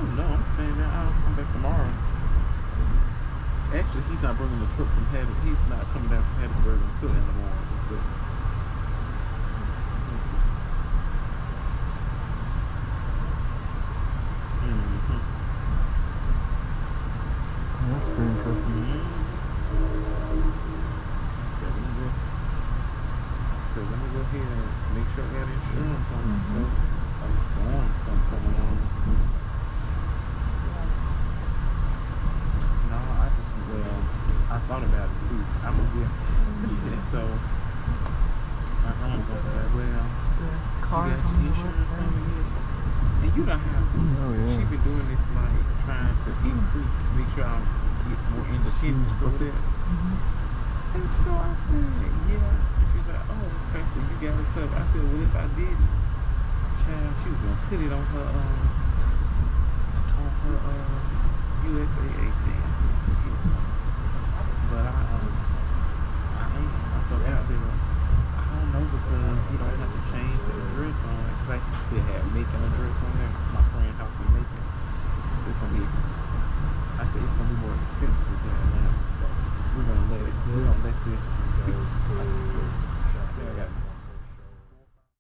Oh no, I'm staying there. I'll come back tomorrow. Actually, he's not bringing the truck from Hattiesburg. He's not coming down from Hattiesburg until in the morning. Until. Mm-hmm. That's pretty interesting. So let me go ahead and make sure I got insurance on it. So a storm, something coming on. No, I thought about it too. I'm gonna get so my grandma's gonna say, well, Cars you got on your the insurance roof. on it. And you don't have to. Oh, yeah. She been doing this like trying to increase, make sure I get more independence over this. And so I said, yeah. She's like, oh, okay, so you got it covered. I said, well, if I didn't, child, she was gonna put it on her USAA thing. But I told her, I said, I don't know because you don't have to change the address on it. Because I still have Macon address on there. My friend's house in Macon. It's gonna be, I said it's gonna be more expensive than Atlanta. So we're gonna let this. Goes to.